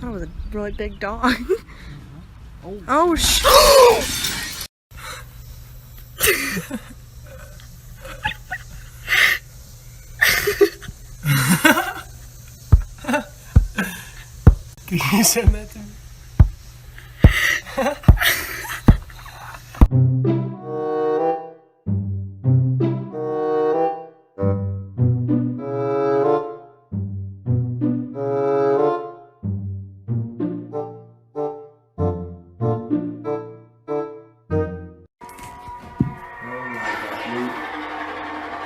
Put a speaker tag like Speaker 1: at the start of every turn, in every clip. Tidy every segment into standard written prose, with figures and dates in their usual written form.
Speaker 1: That was a really big dog.
Speaker 2: Oh,
Speaker 1: Oh,
Speaker 2: Can you send that to me?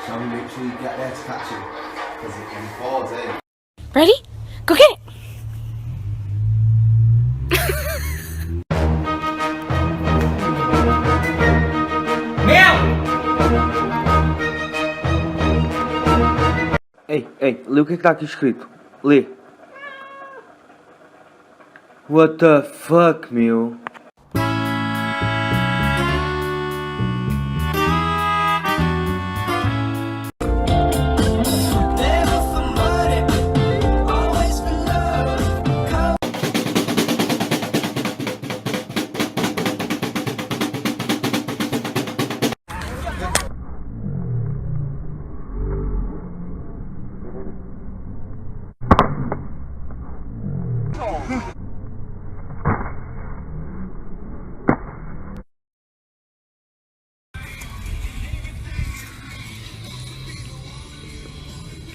Speaker 3: So make sure you get there to catch him, because if he falls in.
Speaker 1: ready? Go get it.
Speaker 4: Ei, lê o que tá aqui escrito. Lê. What the fuck, meu?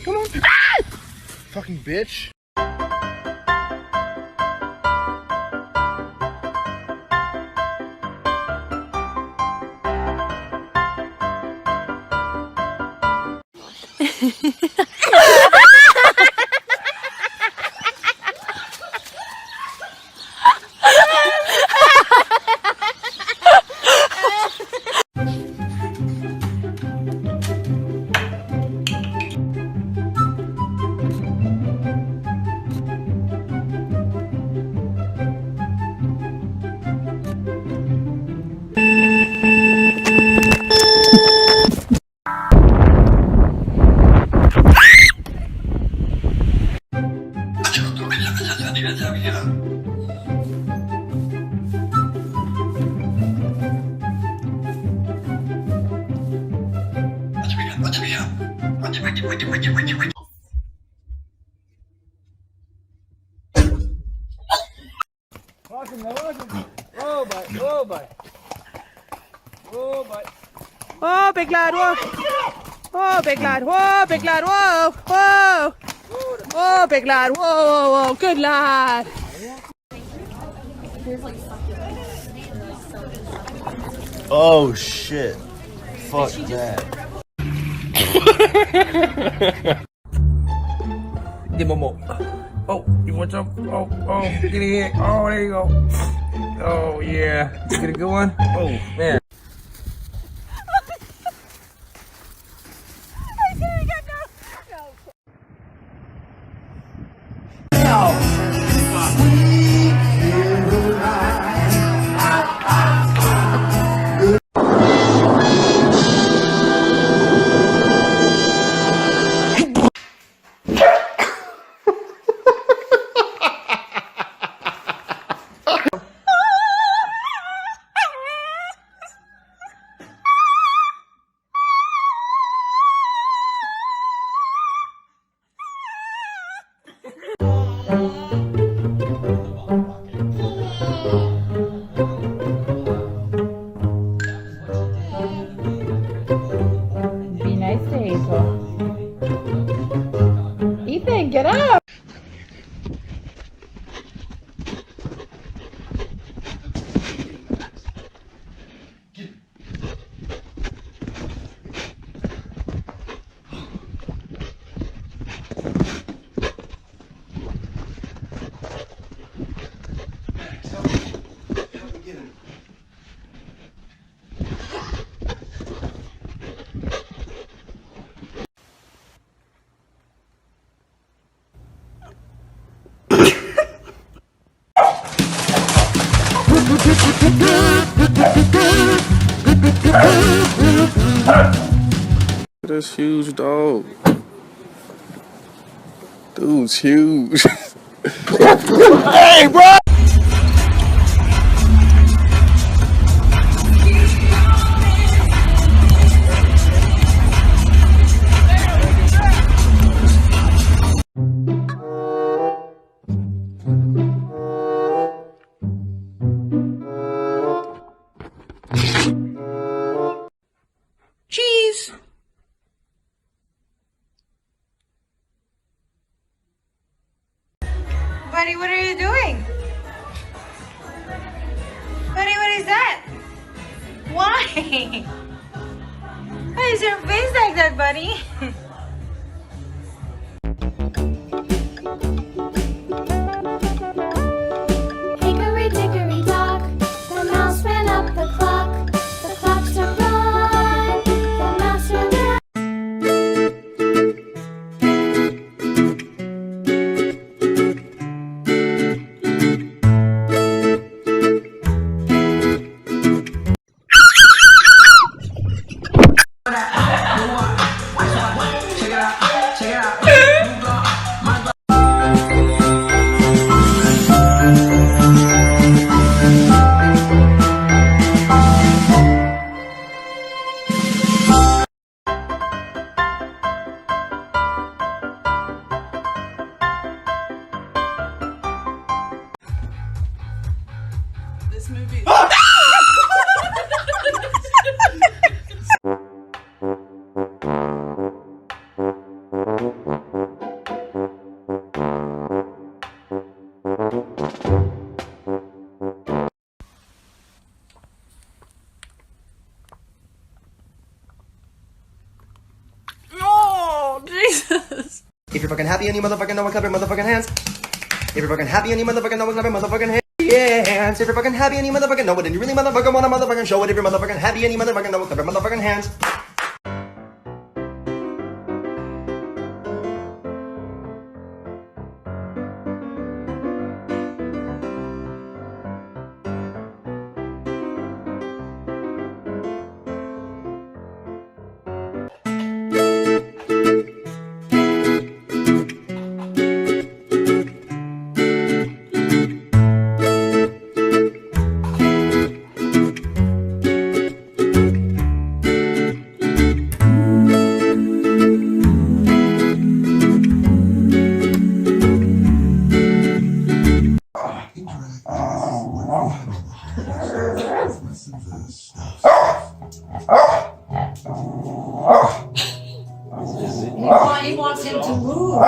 Speaker 2: Come on. Ah! Fucking bitch.
Speaker 1: Whoa, big lad, whoa. Whoa, big lad, whoa, big lad, whoa, whoa. Whoa, big lad, whoa, whoa, whoa, good lad.
Speaker 3: Oh shit. Fuck that.
Speaker 2: Give me more. Oh, you want some? Oh, get in here. Oh, there you go. Oh, yeah. You get a good one? Oh, man.
Speaker 5: Be nice to Hazel. Ethan, get up!
Speaker 2: This huge dog. Dude's huge. Hey, bro!
Speaker 1: Cheese.
Speaker 6: Buddy, what are you doing? Buddy, what is that? Why? Why is your face like that, buddy?
Speaker 7: Hickory dickory dock, the mouse ran up the clock. The clock struck one, the mouse ran down.
Speaker 1: This movie. Oh, Jesus.
Speaker 8: If you're fucking happy and you motherfucking know, clap your motherfucking hands. If you're fucking happy and you motherfucking know, clap your motherfucking hands. If you're fucking happy and you motherfucking know it, and you really motherfucking wanna motherfucking show it. If you're motherfucking happy and you motherfucking know it, clap your motherfucking hands.
Speaker 5: He wants him to move.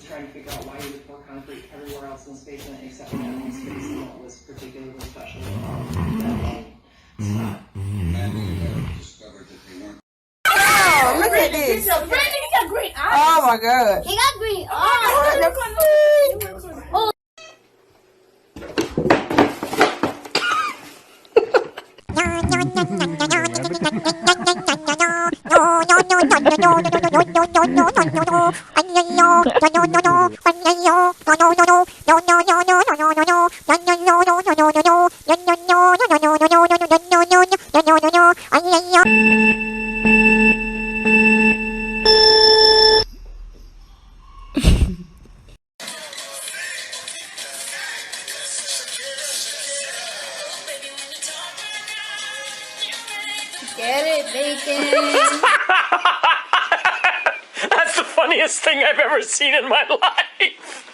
Speaker 9: Trying to figure out why you would pour concrete everywhere else in the space and except in that one space, and that was particularly special.
Speaker 6: Oh, look at this.
Speaker 5: Brandon, he got green eyes.
Speaker 6: Oh my God.
Speaker 7: He got green eyes. Oh.
Speaker 6: Get it, bacon.
Speaker 10: That's the funniest thing I've ever seen in my life.